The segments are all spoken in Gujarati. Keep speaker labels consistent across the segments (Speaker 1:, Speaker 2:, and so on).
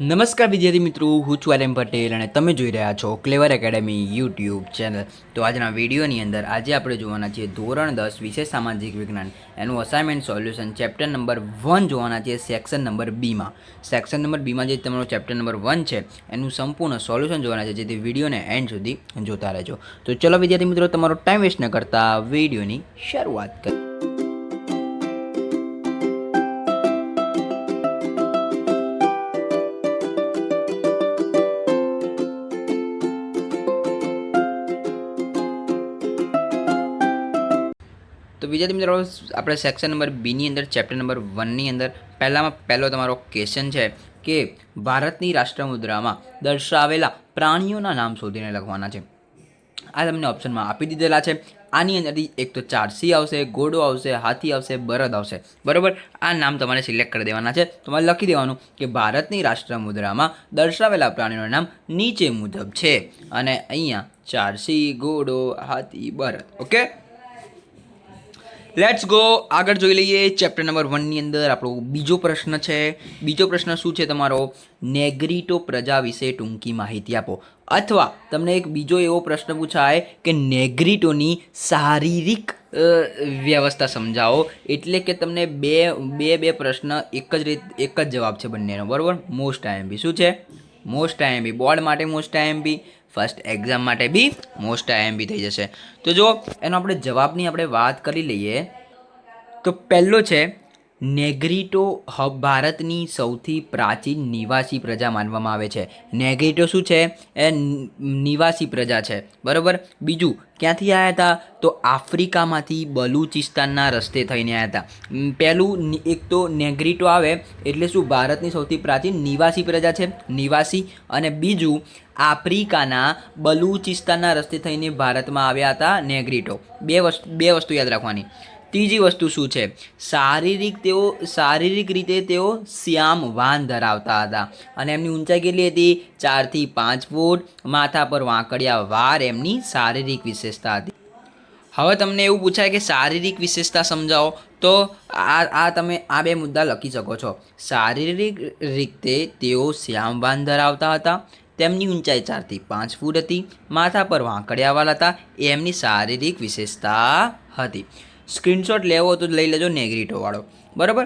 Speaker 1: નમસ્કાર વિદ્યાર્થી મિત્રો, હું છું આર એમ પટેલ અને તમે જોઈ રહ્યા છો ક્લેવર એકેડમી યુટ્યુબ ચેનલ. તો આજના વિડીયોની અંદર આજે આપણે જોવાના છીએ ધોરણ 10 વિષય સામાજિક વિજ્ઞાન એનું અસાઇનમેન્ટ સોલ્યુશન ચેપ્ટર નંબર 1 જોવાના છીએ સેક્શન નંબર બીમાં. સેક્શન નંબર બીમાં જે તમારો ચેપ્ટર નંબર 1 છે એનું સંપૂર્ણ સોલ્યુશન જોવાના છે, જેથી વિડીયોને એન્ડ સુધી જોતા રહેજો. તો ચલો વિદ્યાર્થી મિત્રો, તમારો ટાઈમ વેસ્ટ ન કરતા વિડીયોની શરૂઆત કરીએ. તો વિદ્યાર્થી મિત્રો, આપણે સેક્શન નંબર બીની અંદર ચેપ્ટર નંબર 1ની અંદર પહેલો તમારો ક્વેશ્ચન છે કે ભારતની રાષ્ટ્રમુદ્રામાં દર્શાવેલા પ્રાણીઓના નામ શોધીને લખવાના છે. આ તમને ઓપ્શનમાં આપી દીધેલા છે. આની અંદરથી એક તો ચારસી આવશે, ઘોડો આવશે, હાથી આવશે, બળદ આવશે. બરાબર, આ નામ તમારે સિલેક્ટ કરી દેવાના છે. તમારે લખી દેવાનું કે ભારતની રાષ્ટ્રમુદ્રામાં દર્શાવેલા પ્રાણીઓના નામ નીચે મુજબ છે, અને અહીંયા ચારસી, ઘોડો, હાથી, બળદ. Okay, let's go. આગળ જોઈ લઈએ. ચેપ્ટર નંબર 1ની અંદર આપણો બીજો પ્રશ્ન છે. બીજો પ્રશ્ન શું છે તમારો? નેગ્રીટો પ્રજા વિશે ટૂંકી માહિતી આપો. અથવા તમને એક બીજો એવો પ્રશ્ન પૂછાય કે નેગ્રીટોની શારીરિક વ્યવસ્થા સમજાવો. એટલે કે તમને બે પ્રશ્ન એક જ જવાબ છે બંનેનો. બરાબર, મોસ્ટ આઈએમપી શું છે? Most IMP. બોર્ડ માટે મોસ્ટ આઈએમપી, ફર્સ્ટ એક્ઝામ માટે બી મોસ્ટ આઈએમપી થઈ જશે. તો જો એનો આપણે જવાબની આપણે વાત કરી લઈએ તો પહેલો છે નેગ્રીટો ભારતની સૌથી પ્રાચીન નિવાસી પ્રજા માનવામાં આવે છે. નેગ્રીટો શું છે? એ નિવાસી પ્રજા છે. બરાબર. બીજું, ક્યાંથી આવ્યા હતા? તો આફ્રિકામાંથી બલુચિસ્તાનના રસ્તે થઈને આવ્યા હતા. પહેલું એક તો નેગ્રીટો આવે એટલે શું? ભારતની સૌથી પ્રાચીન નિવાસી પ્રજા છે, નિવાસી. અને બીજું, આફ્રિકાના બલુચિસ્તાનના રસ્તે થઈને ભારતમાં આવ્યા હતા નેગ્રીટો. બે વસ્તુ યાદ રાખવાની. ત્રીજી વસ્તુ શું છે? શારીરિક રીતે તેઓ શ્યામ વાન ધરાવતા હતા, અને એમની ઊંચાઈ કેટલી હતી? 4 થી 5 ફૂટ. માથા પર વાંકડિયા વાર એમની શારીરિક વિશેષતા હતી. હવે તમને એવું પૂછાય કે શારીરિક વિશેષતા સમજાવો, તો તમે આ બે મુદ્દા લખી શકો છો. શારીરિક રીતે તેઓ શ્યામ વાન ધરાવતા હતા, તેમની ઊંચાઈ 4 થી 5 ફૂટ હતી, માથા પર વાંકડિયા વાળ હતા, એ એમની શારીરિક વિશેષતા હતી. સ્ક્રીનશોટ લેવો તો લઈ લેજો નેગ્રીટો વાળો. બરાબર.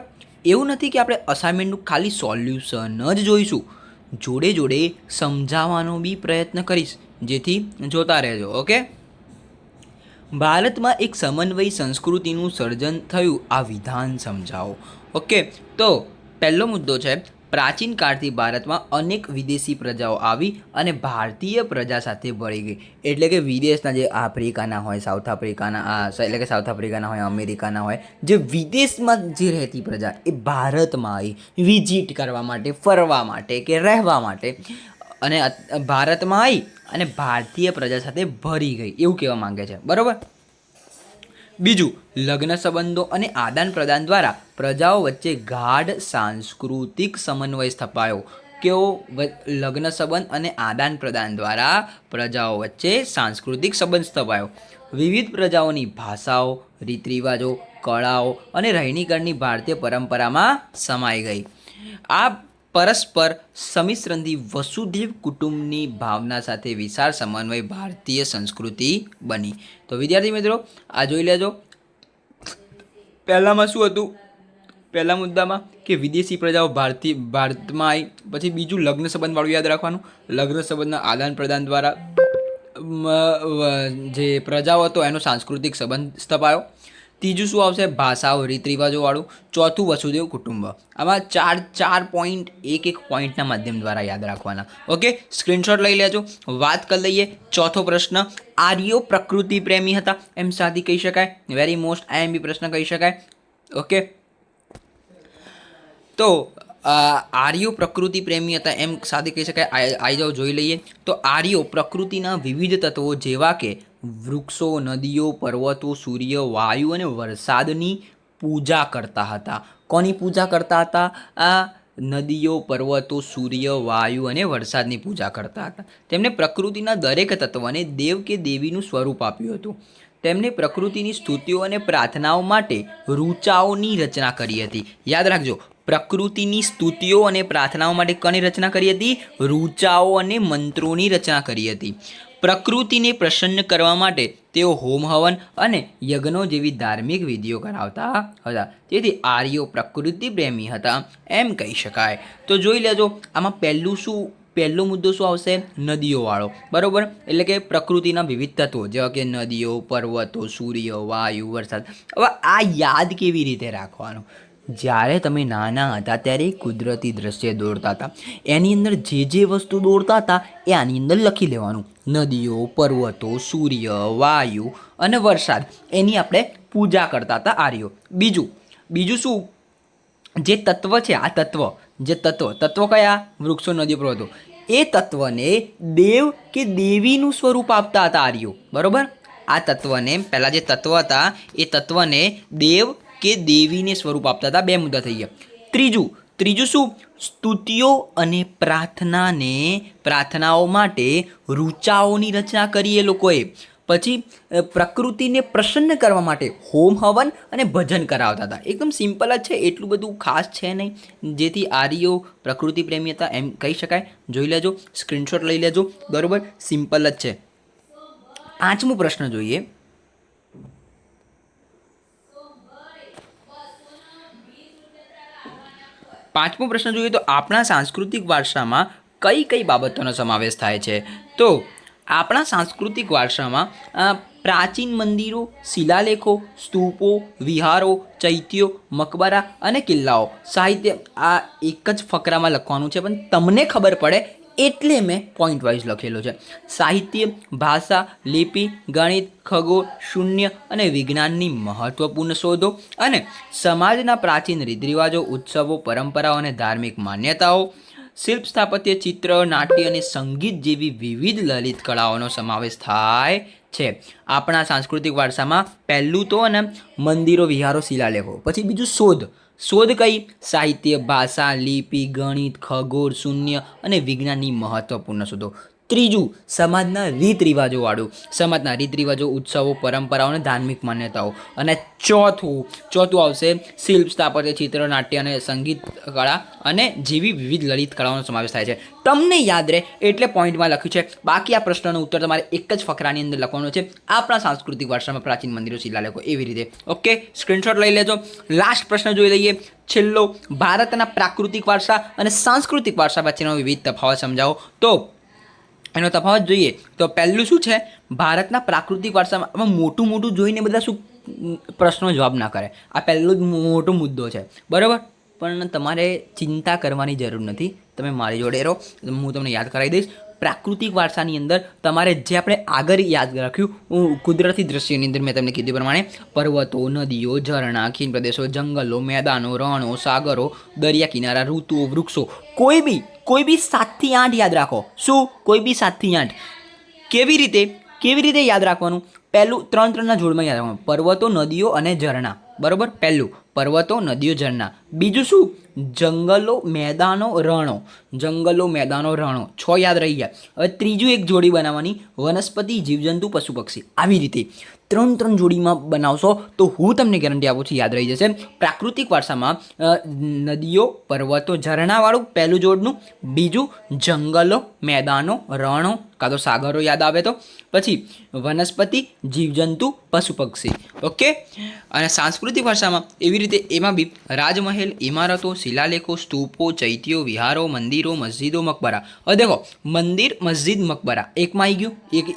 Speaker 1: એવું નથી કે આપણે અસાઇનમેન્ટનું ખાલી સોલ્યુશન જ જોઈશું, જોડે જોડે સમજાવવાનો બી પ્રયત્ન કરીશ, જેથી જોતા રહેજો. ઓકે. ભારતમાં એક સમન્વયી સંસ્કૃતિનું સર્જન થયું, આ વિધાન સમજાવો. ઓકે, તો પહેલો મુદ્દો છે, પ્રાચીન કાળથી ભારતમાં અનેક વિદેશી પ્રજાઓ આવી અને ભારતીય પ્રજા સાથે ભળી ગઈ. એટલે કે વિદેશના જે આફ્રિકાના હોય, સાઉથ આફ્રિકાના હોય, અમેરિકાના હોય, જે વિદેશમાં જે રહેતી પ્રજા એ ભારતમાં આવી વિઝિટ કરવા માટે, ફરવા માટે કે રહેવા માટે, અને ભારતમાં આવી અને ભારતીય પ્રજા સાથે ભળી ગઈ, એવું કહેવા માંગે છે. બરાબર. બીજું, લગ્ન સંબંધો અને આદાન પ્રદાન દ્વારા પ્રજાઓ વચ્ચે ગાઢ સાંસ્કૃતિક સમન્વય સ્થપાયો. કેવો? લગ્ન સંબંધ અને આદાન પ્રદાન દ્વારા પ્રજાઓ વચ્ચે સાંસ્કૃતિક સંબંધ સ્થપાયો. વિવિધ પ્રજાઓની ભાષાઓ, રીત રિવાજો, કળાઓ અને રહેણીકરણની ભારતીય પરંપરામાં સમાઈ ગઈ. આ પરસ્પર સમિશ્રણથી વસુધૈવ કુટુંબની ભાવના સાથે વિશાળ સમન્વય ભારતીય સંસ્કૃતિ બની. તો વિદ્યાર્થી મિત્રો, આ જોઈ લેજો. પહેલામાં શું હતું? પહેલા મુદ્દામાં કે વિદેશી પ્રજાઓ ભારતમાં આવી. પછી બીજું, લગ્ન સંબંધવાળું યાદ રાખવાનું. લગ્ન સંબંધના આદાન પ્રદાન દ્વારા જે પ્રજાઓ હતો એનો સાંસ્કૃતિક સંબંધ સ્થપાયો. ત્રીજું શું આવશે? ભાષાઓ, રીત રિવાજોવાળું. ચોથું, વસુદેવ કુટુંબ. આમાં ચાર પોઈન્ટ એક પોઈન્ટના માધ્યમ દ્વારા યાદ રાખવાના. ઓકે, સ્ક્રીનશોટ લઈ લેજો. વાત કરી લઈએ. ચોથો પ્રશ્ન, આર્યો પ્રકૃતિ પ્રેમી હતા, એમ સાદી કહી શકાય. વેરી મોસ્ટ આઈએમપી પ્રશ્ન કહી શકાય. ઓકે, તો આર્યો પ્રકૃતિ પ્રેમી હતા એમ સાદી કહી શકાય. આવી જાઓ, જોઈ લઈએ. તો આર્યો પ્રકૃતિના વિવિધ તત્વો જેવા કે વૃક્ષો, નદીઓ, પર્વતો, સૂર્ય, વાયુ અને વરસાદની પૂજા કરતા હતા. કોની પૂજા કરતા હતા? આ નદીઓ, પર્વતો, સૂર્ય, વાયુ અને વરસાદની પૂજા કરતા હતા. તેમણે પ્રકૃતિના દરેક તત્વને દેવ કે દેવીનું સ્વરૂપ આપ્યું હતું. તેમણે પ્રકૃતિની સ્તુતિઓ અને પ્રાર્થનાઓ માટે ઋચાઓની રચના કરી હતી. યાદ રાખજો, પ્રકૃતિની સ્તુતિઓ અને પ્રાર્થનાઓ માટે કોની રચના કરી હતી? ઋચાઓ અને મંત્રોની રચના કરી હતી. પ્રકૃતિને પ્રસન્ન કરવા માટે તેઓ હોમ હવન અને યજ્ઞો જેવી ધાર્મિક વિધિઓ કરાવતા હતા. તેથી આર્યો પ્રકૃતિ પ્રેમી હતા એમ કહી શકાય. તો જોઈ લેજો આમાં પહેલો મુદ્દો શું આવશે? નદીઓવાળો. બરાબર, એટલે કે પ્રકૃતિના વિવિધ તત્વો જેવા કે નદીઓ, પર્વતો, સૂર્ય, વાયુ, વરસાદ. હવે આ યાદ કેવી રીતે રાખવાનું? જ્યારે તમે નાના હતા ત્યારે કુદરતી દ્રશ્ય દોરતા હતા, એની અંદર જે વસ્તુ દોરતા હતા એ આની અંદર લખી લેવાનું. નદીઓ, પર્વતો, સૂર્ય, વાયુ અને વરસાદ, એની આપણે પૂજા કરતા હતા આર્યો. બીજું શું? જે તત્વ છે, આ તત્વ કયા? વૃક્ષો, નદીઓ, પર્વતો. એ તત્વને દેવ કે દેવીનું સ્વરૂપ આપતા હતા આર્યો. બરોબર, આ તત્વને પહેલાં જે તત્વ હતા એ તત્વને દેવ કે દેવીને સ્વરૂપ આપતા હતા. 2 મુદ્દા થઈ ગયા. ત્રીજું શું? સ્તુતિઓ અને પ્રાર્થનાઓ માટે ઋચાઓની રચના કરી એ લોકોએ. પછી પ્રકૃતિને પ્રસન્ન કરવા માટે હોમ હવન અને ભજન કરાવતા હતા. એકદમ સિમ્પલ જ છે, એટલું બધું ખાસ છે નહીં. જેથી આર્યો પ્રકૃતિ પ્રેમી હતા એમ કહી શકાય. જોઈ લેજો, સ્ક્રીનશોટ લઈ લેજો. બરાબર, સિમ્પલ જ છે. 5મો પ્રશ્ન જોઈએ. તો આપણા સાંસ્કૃતિક વારસામાં કઈ બાબતોનો સમાવેશ થાય છે? તો આપણા સાંસ્કૃતિક વારસામાં પ્રાચીન મંદિરો, શિલાલેખો, સ્તૂપો, વિહારો, ચૈત્યો, મકબરા અને કિલ્લાઓ. સાહિત્ય આ એક જ ફકરામાં લખવાનું છે, પણ તમને ખબર પડે એટલે મેં પોઈન્ટ વાઇઝ લખેલો છે. સાહિત્ય, ભાષા, લિપિ, ગણિત, ખગોળ, શૂન્ય અને વિજ્ઞાનની મહત્વપૂર્ણ શોધો અને સમાજના પ્રાચીન રીતરિવાજો, ઉત્સવો, પરંપરાઓ અને ધાર્મિક માન્યતાઓ, શિલ્પ, સ્થાપત્ય, ચિત્ર, નાટ્ય અને સંગીત જેવી વિવિધ લલિત કળાઓનો સમાવેશ થાય છે. આપણા સાંસ્કૃતિક વારસામાં પહેલું તો મંદિરો, વિહારો, શિલાલેખો. પછી બીજું શોધ કઈ? સાહિત્ય, ભાષા, લિપિ, ગણિત, ખગોળ, શૂન્ય અને વિજ્ઞાનની મહત્વપૂર્ણ શોધો. ત્રીજું સમાજના રીતરિવાજો, ઉત્સવો, પરંપરાઓ અને ધાર્મિક માન્યતાઓ. અને ચોથું આવશે શિલ્પ, સ્થાપત્ય, ચિત્ર, નાટ્ય અને સંગીત કળા અને જેવી વિવિધ લલિત કળાઓનો સમાવેશ થાય છે. તમને યાદ રહે એટલે પોઈન્ટમાં લખ્યું છે. બાકી આ પ્રશ્નનો ઉત્તર તમારે એક જ ફકરાની અંદર લખવાનો છે. આપણા સાંસ્કૃતિક વારસામાં પ્રાચીન મંદિરો, શિલાલેખો, એવી રીતે. ઓકે, સ્ક્રીનશોટ લઈ લેજો. લાસ્ટ પ્રશ્ન જોઈ લઈએ. છેલ્લો, ભારતના પ્રાકૃતિક વારસા અને સાંસ્કૃતિક વારસા વચ્ચેનો વિવિધ તફાવત સમજાવો. તો એનો તફાવત જોઈએ તો પહેલું શું છે? ભારતના પ્રાકૃતિક વારસામાં મોટું જોઈને બધા શું પ્રશ્નો જવાબ ના કરે. આ પહેલો જ મોટો મુદ્દો છે. બરાબર, પણ તમારે ચિંતા કરવાની જરૂર નથી. તમે મારી જોડે રહો, હું તમને યાદ કરાવી દઈશ. પ્રાકૃતિક વારસાની અંદર તમારે જે આપણે આગળ યાદ રાખ્યું કુદરતી દ્રશ્યોની અંદર મેં તમને કીધું પ્રમાણે પર્વતો, નદીઓ, ઝરણા, ખીણ પ્રદેશો, જંગલો, મેદાનો, રણો, સાગરો, દરિયા કિનારા, ઋતુઓ, વૃક્ષો, કોઈ બી 7 થી 8 યાદ રાખો. શું? કોઈ બી 7 થી 8. કેવી રીતે યાદ રાખવાનું? પહેલું 3-3ના જોડમાં યાદ રાખવાનું. પર્વતો, નદીઓ અને ઝરણા. બરાબર, પહેલું પર્વતો, નદીઓ, ઝરણા. બીજું શું? જંગલો, મેદાનો, રણો. 6 યાદ રહી ગયા. હવે ત્રીજું એક જોડી બનાવવાની, વનસ્પતિ, જીવજંતુ, પશુ પક્ષી. આવી રીતે 3 જોડીમાં બનાવશો તો હું તમને ગેરંટી આપું છું યાદ રહી જશે. પ્રાકૃતિક વારસામાં નદીઓ, પર્વતો, ઝરણાવાળું પહેલું જોડનું. બીજું જંગલો, મેદાનો, રણો કાં તો સાગરો યાદ આવે તો. પછી વનસ્પતિ, જીવજંતુ, પશુ પક્ષી. ઓકે, અને સાંસ્કૃતિક ભાષામાં એવી રીતે એમાં બી રાજમહેલ, ઇમારતો, શિલાલેખો, સ્તૂપો, ચૈત્યો, વિહારો, મંદિરો, મસ્જિદો, મકબરા. હવે દેખો, મંદિર, મસ્જિદ, મકબરા એકમાં આવી ગયું.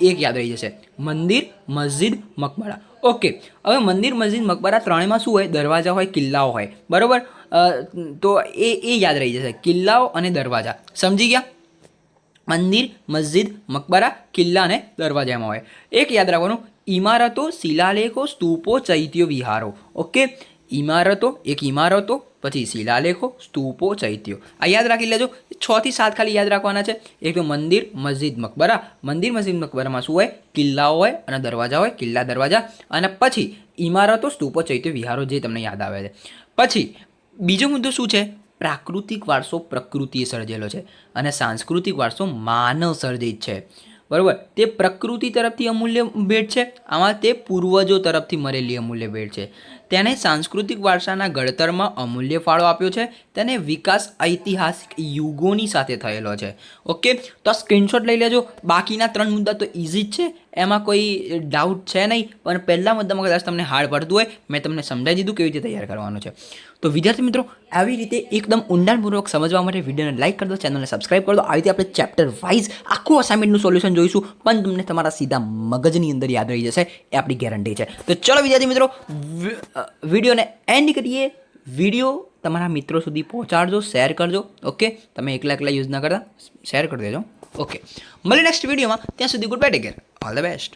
Speaker 1: એક યાદ રહી જશે. મંદિર, મસ્જિદ, મકબરા. ઓકે, હવે મંદિર, મસ્જિદ, મકબરા ત્રણેયમાં શું હોય? દરવાજા હોય, કિલ્લાઓ હોય. બરાબર, તો એ યાદ રહી જશે. કિલ્લાઓ અને દરવાજા. સમજી ગયા? મંદિર, મસ્જિદ, મકબરા, કિલ્લા અને દરવાજામાં હોય. એક યાદ રાખવાનું, ઇમારતો, શિલાલેખો, સ્તૂપો, ચૈત્યો, વિહારો. ઓકે, ઇમારતો, પછી શિલાલેખો, સ્તૂપો, ચૈત્યો. આ યાદ રાખી લેજો. 6 થી 7 ખાલી યાદ રાખવાના છે. એક તો મંદિર, મસ્જિદ, મકબરા. મંદિર, મસ્જિદ, મકબરામાં શું હોય? કિલ્લાઓ હોય અને દરવાજા હોય. કિલ્લા, દરવાજા. અને પછી ઇમારતો, સ્તૂપો, ચૈત્યો, વિહારો, જે તમને યાદ આવે છે. પછી બીજો મુદ્દો શું છે? પ્રાકૃતિક વારસો પ્રકૃતિએ સર્જેલો છે અને સાંસ્કૃતિક વારસો માનવ સર્જિત છે. બરાબર, તે પ્રકૃતિ તરફથી અમૂલ્ય ભેટ છે. આમાં તે પૂર્વજો તરફથી મળેલી અમૂલ્ય ભેટ છે. તેણે સાંસ્કૃતિક વારસાના ઘડતરમાં અમૂલ્ય ફાળો આપ્યો છે. તેને વિકાસ ઐતિહાસિક યુગોની સાથે થયેલો છે. ઓકે, તો આ સ્ક્રીનશોટ લઈ લેજો. બાકીના 3 મુદ્દા તો ઇઝી જ છે, એમાં કોઈ ડાઉટ છે નહીં. પણ પહેલા મુદ્દામાં કદાચ તમને હાર્ડ પડતું હોય, મેં તમને સમજાવી દીધું કેવી રીતે તૈયાર કરવાનું છે. તો વિદ્યાર્થી મિત્રો, આવી રીતે એકદમ ઊંડાણપૂર્વક સમજવા માટે વિડીયોને લાઇક કરી દો, ચેનલને સબસ્ક્રાઇબ કરી દો. આવી રીતે આપણે ચેપ્ટર વાઇઝ આખું અસાઇનમેન્ટનું સોલ્યુશન જોઈશું, પણ તમને તમારા સીધા મગજની અંદર યાદ રહી જશે, એ આપણી ગેરંટી છે. તો ચલો વિદ્યાર્થી મિત્રો, વિડીયોને એન્ડ કરીએ. વિડીયો તમારા મિત્રો સુધી પહોંચાડજો, શેર કરજો. ઓકે, તમે એકલા યુઝ ના કરતા, શેર કરી દેજો. ઓકે, મળીએ નેક્સ્ટ વિડીયોમાં. ત્યાં સુધી good bye, take care, all the best.